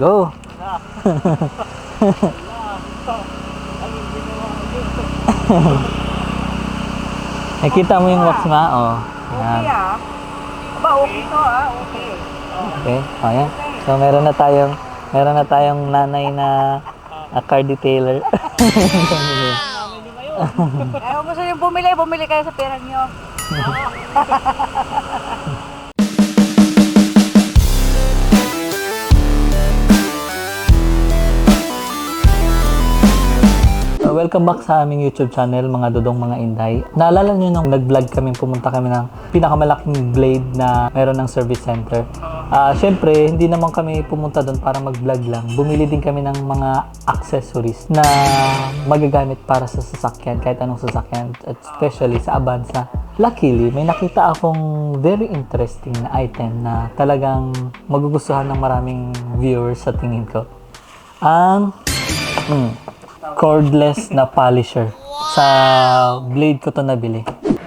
Go! Nakita mo yung wax ma? Oh. Okay ah. Aba, okay to ah. Okay. Okay. Oh, yan. So meron na tayong nanay na car detailer. Eh, kung gusto nyo bumili kayo sa pera nyo. Welcome back sa aming YouTube channel, mga dodong, mga inday. Naalala nyo nung nag-vlog kami, pumunta kami ng pinakamalaking blade na meron ng service center. Siyempre, hindi naman kami pumunta doon para mag-vlog lang. Bumili din kami ng mga accessories na magagamit para sa sasakyan, kahit anong sasakyan, especially sa Avanza. Luckily, may nakita akong very interesting na item na talagang magugustuhan ng maraming viewers sa tingin ko. Ang cordless na polisher. Sa blade ko to nabili.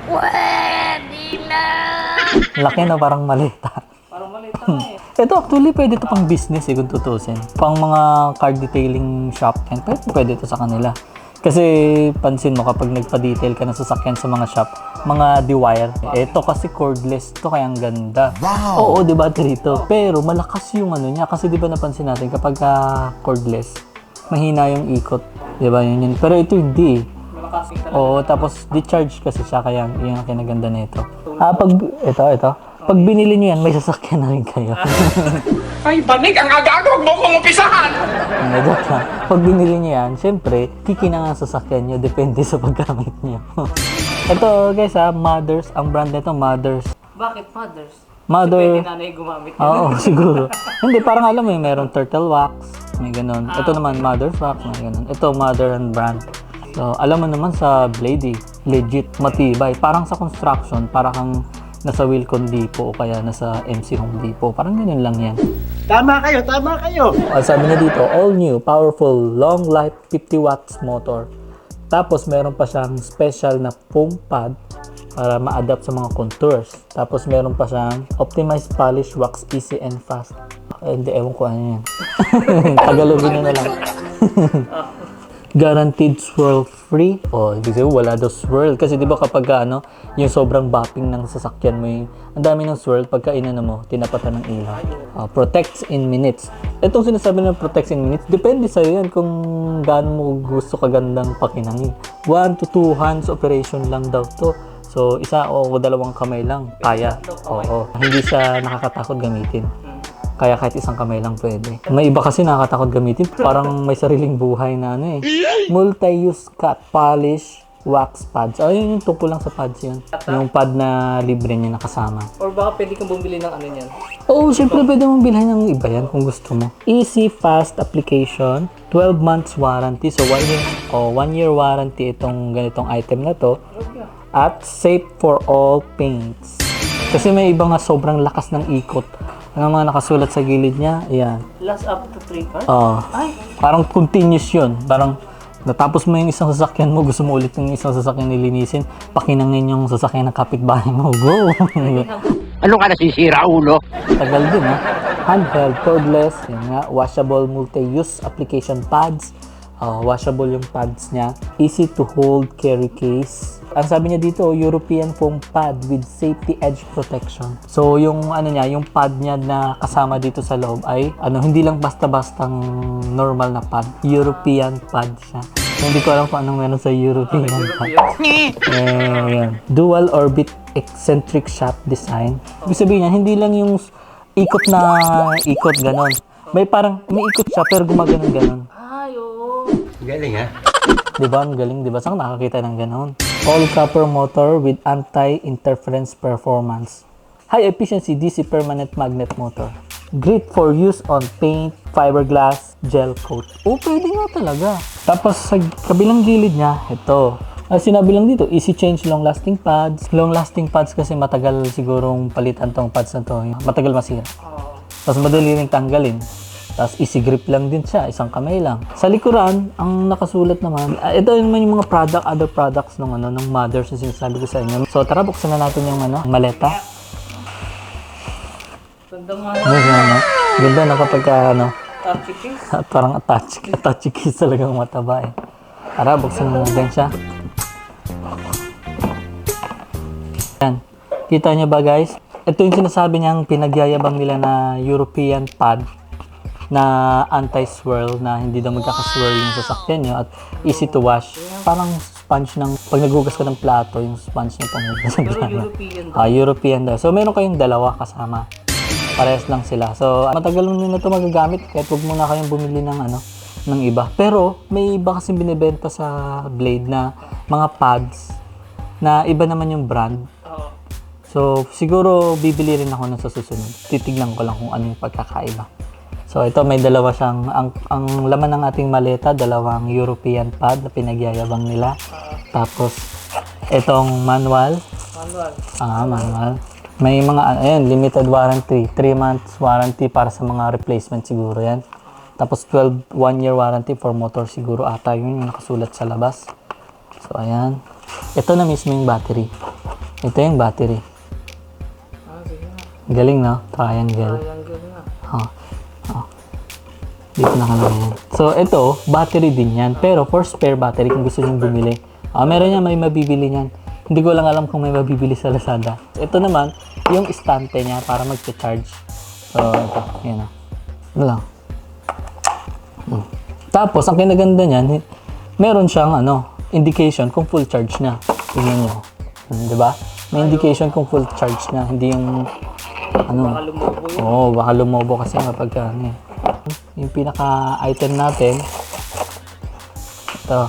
Pwede na! Laki na, parang malita. Parang malita na eh. Ito actually pwede to pang business kung tutusin. Pang mga car detailing shop yan, pwede to sa kanila. Kasi pansin mo kapag nagpa-detail ka ng sasakyan sa mga shop, mga D-wire. Ito kasi cordless to, kaya ang ganda. Wow! Oo, di ba dito? Pero malakas yung ano niya. Kasi di ba napansin natin kapag cordless, mahina yung ikot. Di ba yun? Pero ito hindi. Oo, tapos di-charge kasi siya, kaya yun ang kinaganda nito. Ito. Pag binili niyo yan, may sasakyan na rin kayo. Ay, banig! Ang aga-aga! Huwag mo kong umpisahan! Joke lang. Pag binili niyo yan, syempre, kikinang ang sasakyan niyo, depende sa paggamit niyo. Ito guys Mothers, ang brand nito Mothers. Bakit mothers? Mother. Pwede nanay gumamit yun. Oo, siguro. Hindi, parang alam mo yung merong turtle wax, may ganun. Ito naman Mother's wax, may ganun. Ito Mother and brand. So, alam mo naman sa blade, legit, matibay. Parang sa construction, parang nasa Wilcon Depot o kaya nasa MC Home Depot. Parang ganun lang yan. Tama kayo! Sabi niya dito, all new, powerful, long life 50 watts motor. Tapos meron pa siyang special na foam pad para ma-adapt sa mga contours. Tapos meron pa siyang optimized polish, wax easy and fast. Hindi, ewan ko ano yan. Tagalogin nyo na lang. Guaranteed swirl free. Oh, ibig sabihin wala daw swirl. Kasi di ba kapag yung sobrang bopping ng sasakyan mo, ang dami ng swirl, pagka inano mo, tinapatan ng ilaw. Protects in minutes. Itong sinasabi na protects in minutes, depende sa'yo yan kung gaano mo gusto kagandang pakinangin. 1 to 2 hands operation lang daw to. So, isa o dalawang kamay lang, kaya. Oo. Hindi siya nakakatakot gamitin. Kaya kahit isang kamay lang pwede. May iba kasi nakakatakot gamitin. Parang may sariling buhay na multi-use cut, polish, wax pads. Yun yung tungkol lang sa pads yun. Yung pad na libre niya nakasama. Or baka pwede kang bumili ng ano niyan. Oo, syempre pwede mong bilhin ng iba yan kung gusto mo. Easy, fast application, 12 months warranty. So, 1 year warranty itong ganitong item na to. At safe for all paints. Kasi may iba nga sobrang lakas ng ikot. Ang mga nakasulat sa gilid niya, ayan. Last up to 3 cars? Oo. Ay! Parang continuous yun. Parang natapos mo yung isang sasakyan mo, gusto mo ulit yung isang sasakyan nilinisin, pakinangin yung sasakyan ng kapitbahay mo. Go! Ano ka nasisira, ulo? Tagal din Handheld, cordless, yun nga, washable multi-use application pads. Washable yung pads niya. Easy to hold carry case. Ang sabi niya dito, European foam pad with safety edge protection. So yung yung pad niya na kasama dito sa loob ay hindi lang basta-bastang normal na pad. European pad siya. So, hindi ko alam kung anong meron sa European pad. Yan. Dual orbit eccentric shaft design. Ibig sabihin niya, hindi lang yung ikot ganon. May ikot siya pero gumaganon ganon. Galing ha? Diba? Ang galing, diba? Saan nakakita ng ganon? All copper motor with anti-interference performance. High efficiency DC permanent magnet motor. Great for use on paint, fiberglass, gel coat. Pwede nga talaga. Tapos sa kabilang gilid niya, ito. Sinabi lang dito, easy change long lasting pads. Long lasting pads kasi matagal sigurong palitan tong pads na to. Matagal masira. Tapos madali ring tanggalin. Tapos easy grip lang din siya, isang kamay lang. Sa likuran, ang nakasulat naman, ito naman yung mga other products ng Mothers na sinasabi ko sa inyo. So tara, buksan na natin yung maleta. Ganda nga. Ganda na kapag Touchy. Parang attachy case talagang mataba eh. Tara, buksan mo din siya. Yan. Kita nyo ba guys? Ito yung sinasabi niyang pinagyayabang nila na European pad na anti-swirl, na hindi daw magkaka-swirl yung sasakyan nyo at easy to wash. Parang sponge ng, pag naghugas ka ng plato, yung sponge ng panghugas ng Pero plato. European daw. European daw. So meron kayong dalawa kasama. Parehas lang sila. So matagal nyo na ito magagamit kahit huwag muna kayong bumili ng ng iba. Pero may iba kasi binibenta sa Blade na mga pads na iba naman yung brand. Oo. So siguro bibili rin ako nun sa susunod. Titignan ko lang kung ano yung pagkakaiba. So ito may dalawa siyang, ang laman ng ating maleta, dalawang European pad na pinagyayabang nila. Tapos itong manual. Manual. May mga, ayan, limited warranty. 3 months warranty para sa mga replacement siguro yan. Tapos 1-year warranty for motor siguro ata yun yung nakasulat sa labas. So ayan. Ito na mismo yung battery. Ito yung battery. Sige nga. Galing no? Triangle. Triangle nga. Dito nakalagay yan. So ito, battery din yan. Pero for spare battery kung gusto nyo bumili. Meron yan, may mabibili yan. Hindi ko lang alam kung may mabibili sa Lazada. Ito naman, yung estante niya para mag-charge. So ito, yan o. Ano lang. Tapos, ang kinaganda niyan, meron siyang indication kung full charge na. Tingnan nyo. Di ba? May indication kung full charge na. Hindi yung Baka lumobo yun. Oo, baka lumobo kasi kapag yung pinaka-item natin. Ito.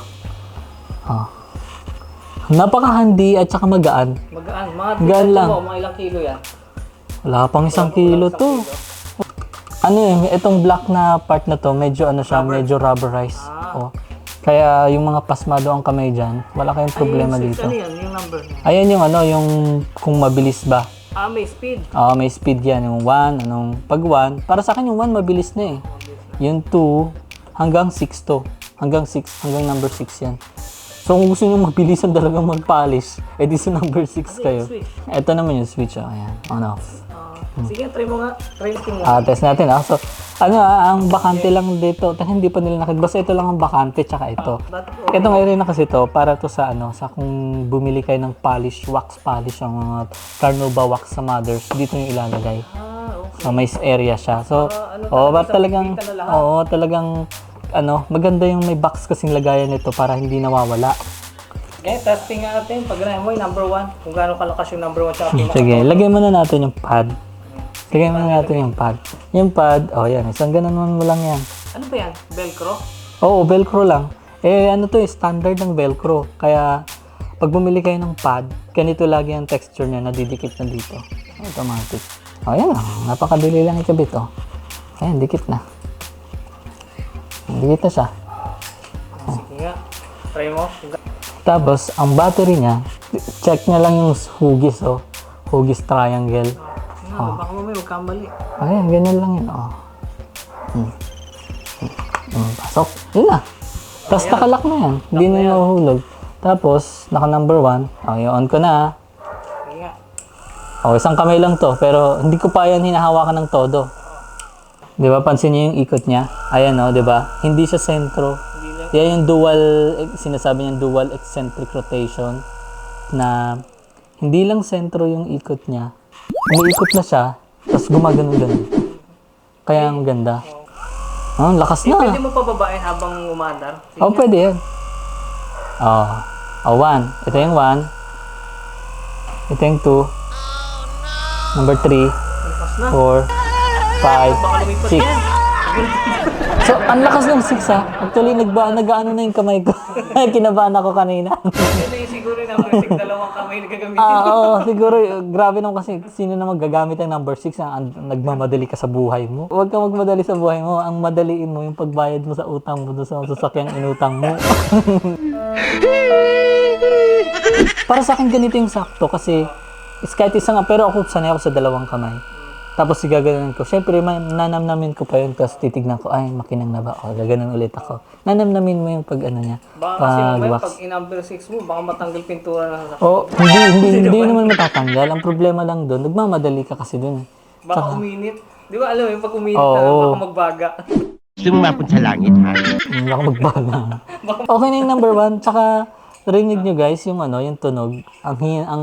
Napaka-handy at saka magaan. Magaan. Mga Gaan lang. mga ilang kilo yan. Wala pang 1 kilo to. Itong black na part na to, medyo medyo rubberized. Oh. Kaya yung mga pasmado ang kamay dyan, wala kayong problema dito. Ano yan? Yung number niya. Ayan yung yung kung mabilis ba. May speed. May speed yan. Yung 1, pag 1, para sa akin yung 1 mabilis na eh. Yung 2, hanggang 6 to. Hanggang number 6 yan. So kung gusto nyo mabilisan talagang mag-polish, edi sa number 6 kayo. Ito naman yung switch. Ayan, on off. Sige, try mo nga. Try mo. Test natin. So, ang bakante lang dito, hindi pa nila nakita. Basta ito lang ang bakante, tsaka ito. Ito ngayon na kasi to para to sa sa kung bumili kayo ng polish, wax polish, ang mga Carnauba wax sa mothers, dito yung ilalagay. Okay. So, may area siya. So, talagang, maganda yung may box kasing lagayan nito para hindi nawawala. Okay, testing nga natin. Pag ganahin mo yung number 1, kung gaano kalakas yung number 1 sa Sige, lagay muna natin yung pad. Lagay muna natin yung pad. Yung pad, yan, isang ganun mo lang yan. Ano ba yan? Velcro? Oo, Velcro lang. Standard ng Velcro. Kaya, pag bumili kayo ng pad, ganito lagi ang texture niya, nadidikit na dito. Automatic. Yan lang. Napakadali lang ikabit, Ayan, dikit na. Dikit na siya. Sige nga. Try mo. Tapos, ang battery niya, check niya lang yung hugis, Hugis triangle. Baka mamaya magkamali. Ayan, ganyan lang yun, pasok. Yun na. Tapos nakalak na yan. Hindi na nahuhulog. Tapos, naka number 1. On ko na. Sige nga. Isang kamay lang to. Pero, hindi ko pa yan hinahawakan ng todo. Di ba? Pansin niyo yung ikot niya? Ayan, di ba? Hindi siya sentro. Yan yung dual, sinasabi niyang dual eccentric rotation. Na, hindi lang sentro yung ikot niya. Umiikot na siya, tapos gumagano-gano. Kaya ang ganda. Lakas na. Pwede mo pababain habang umaandar? Pwede yan. 1. Ito yung 1. Ito yung 2. Number 3. 4. 5. 6. So, ang lakas ng 6 Actually, nag-ano na yung kamay ko. Kinabahan ako kanina. Ito yung siguro yung number 6, dalawang kamay na gagamitin. Oo, siguro. Grabe naman kasi sino na magagamit ang number 6 nagmamadali ka sa buhay mo. Huwag ka magmadali sa buhay mo. Ang madaliin mo yung pagbayad mo sa utang mo doon sa sasakyang inutang mo. Para sa akin ganito yung sakto kasi kahit isa nga, pero ako sanay ako sa dalawang kamay. Tapos gaganon ko. Siyempre, nanamnamin ko pa yun kasi titignan ko, makinang na ba? Gaganon ulit ako. Nanamnamin mo yung niya. Baka kasi mamaya pag in-number 6 mo, baka matanggal pintura na sa Hindi naman matatanggal. Ang problema lang doon, nagmamadali ka kasi doon. Baka uminit. Di ba alam mo yung pag uminit na, baka magbaga. Gusto mo mapunta sa langit, ha? Hindi ako magbala. Okay na yung number 1. Tsaka, narinig nyo guys, yung yung tunog. Ang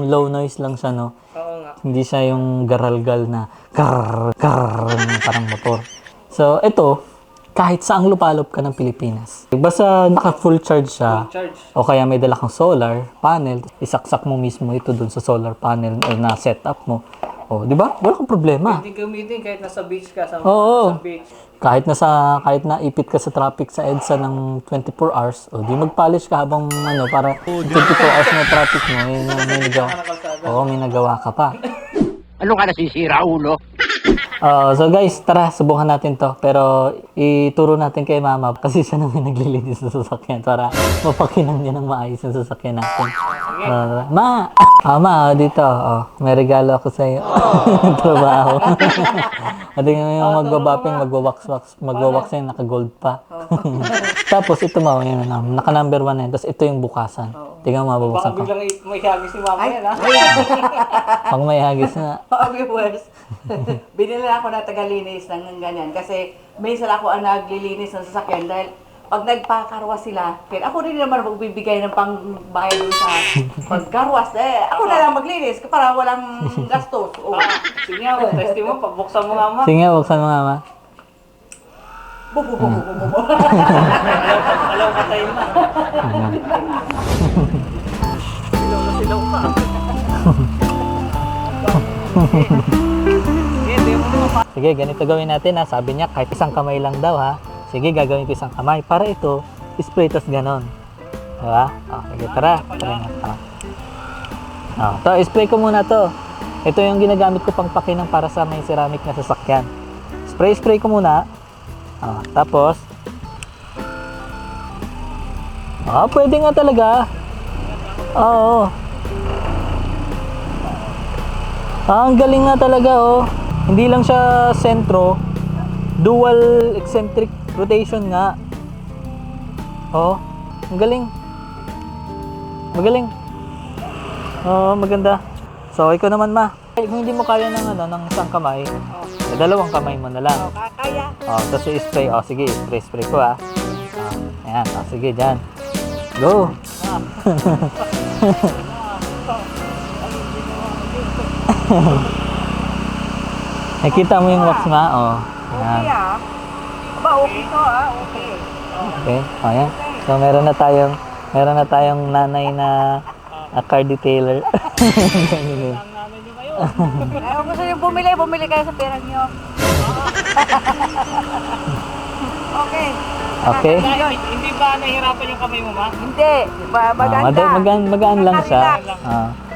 low noise lang siya, no? Oo nga. Hindi siya yung garalgal na parang motor. So, ito, kahit saang lupalop ka ng Pilipinas. Basta naka full charge siya, Charge. o kaya may dala kang solar panel, isaksak mo mismo ito dun sa solar panel na setup mo. O, di ba? Wala kang problema. Hindi gamitin kahit nasa beach ka sa, Oo. sa beach. Kahit na ipit ka sa traffic sa EDSA ng 24 hours, o di mag-polish ka habang para 24 hours na traffic mo, may nagawa. Oo, may nagawa ka pa. Ano ka nasisira, ulo? So guys, tara, subukan natin to. Pero ituro natin kay mama kasi siya naman naglilinis sa sasakyan para mapakinang niya ng maayos yung sasakyan natin. Ma! Ma, dito. May regalo ako sa iyo. Trabaho. At yung magbabapping, magwawax yan, naka-gold pa. Tapos ito naka number 1 na yan. Tapos ito yung bukasan. Tingnan mo, Baka mabubuksan ko. biglang may hagis si mama yan, ha? Pag may hagis na, Viewers, binili ako na tagalinis ng ganyan kasi minsan ako ang naglilinis ng sasakyan dahil pag nagpakarwas sila, kaya ako rin naman magbibigay ng pangbayad dun sa pagkarwas. Ako na lang maglinis para walang gastos. Oh. Sige nga, testing mo, pagbuksan mo nga, ma. sige nga, buksan mo mama. Alam ka tayo, ma. Silaw ka. Sige, ganito gawin natin ha. Sabi niya, kahit isang kamay lang daw ha. Sige, gagawin ko isang kamay. Para ito, spray tas ganon. Diba? Sige, tara. Tara na. To, spray ko muna to. Ito yung ginagamit ko pang pakinang para sa may ceramic na sasakyan. Spray ko muna. Tapos, pwede nga talaga. Oo. Ang galing nga talaga, Hindi lang siya sentro, dual eccentric rotation nga. Ang galing. Magaling. Maganda. So, ikaw naman, ma. Kung hindi mo kaya ng isang kamay, dalawang kamay mo na lang. Kaya. Tapos i-spray. Sige, spray ko, ha. Ayan. Sige, dyan. Go. Nakita mo yung wax, ma? Ayan. Okay okay to okay. Okay, ayan. So meron na tayong nanay na car detailer. Kung gusto nyo bumili kayo sa pera nyo. Okay. Okay? Hindi ba nahihirapan yung kamay mo, ma? Hindi. Maganda. Magaan lang siya.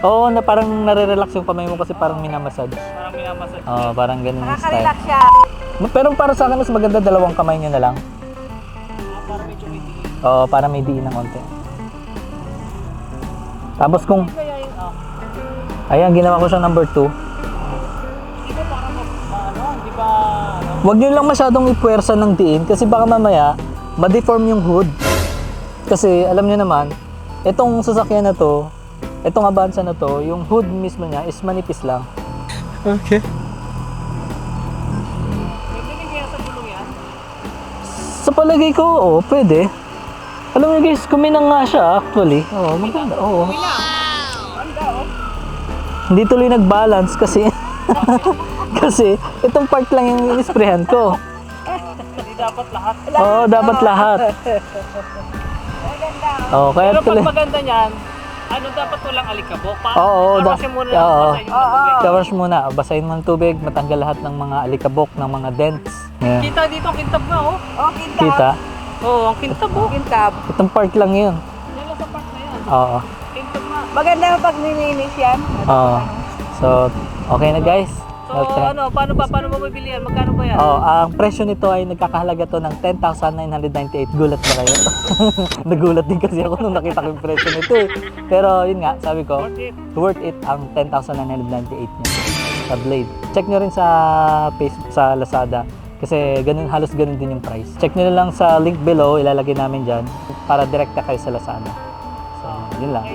Oo, na parang nare-relax yung kamay mo kasi parang minamassage. Parang minamassage. Parang ganun yung style. Nakaka-relax siya. Pero para sa akin, mas maganda dalawang kamay niyo na lang. Para medyo may tingin. Oo, para may diin ng konti. Tapos kung... Kaya yung, Ayan, ginawa ko siyang number 2. di ba parang, di ba, Huwag nyo lang masyadong ipuwersa ng diin kasi baka mamaya ma-deform yung hood. Kasi alam nyo naman, itong sasakyan na to, itong Avanza na to, yung hood mismo niya is manipis lang. Okay. pwede kaya sa gulong yan? Sa palagay ko, pwede. Alam mo guys, kuminang nga siya actually. Maganda. Hindi tuloy nag-balance kasi kasi itong part lang yung inisprehan ko. Hindi dapat lahat. Dapat lahat. Kaya Pero tuloy. pag maganda niyan, dapat walang alikabok? Kawasin muna Oo. basahin yung tubig. Kawash muna. Basahin mo ng tubig, matanggal lahat ng mga alikabok, ng mga dents. Ayan. Kita dito ang kintab nga, oh. Kintab. Kita? Oo, ang kintab, oh. Kintab. Itong part lang yun. Yan lang sa part na yan. Oo. Kintab nga. Maganda pag nilinis yan. Oo. So, okay na guys. So, paano mo bibili yan? Magkano ba yan? Ang presyo nito ay nagkakahalaga to ng 10,998. Gulat ba kayo? Nagulat din kasi ako nung nakita ko yung presyo nito eh. Pero yun nga, sabi ko, worth it ang 10,998 nito sa Blade. Check nyo rin sa Facebook, sa Lazada. Kasi halos ganun din yung price. Check nyo na lang sa link below, ilalagay namin dyan para direkta kayo sa Lazada. So, yun lang.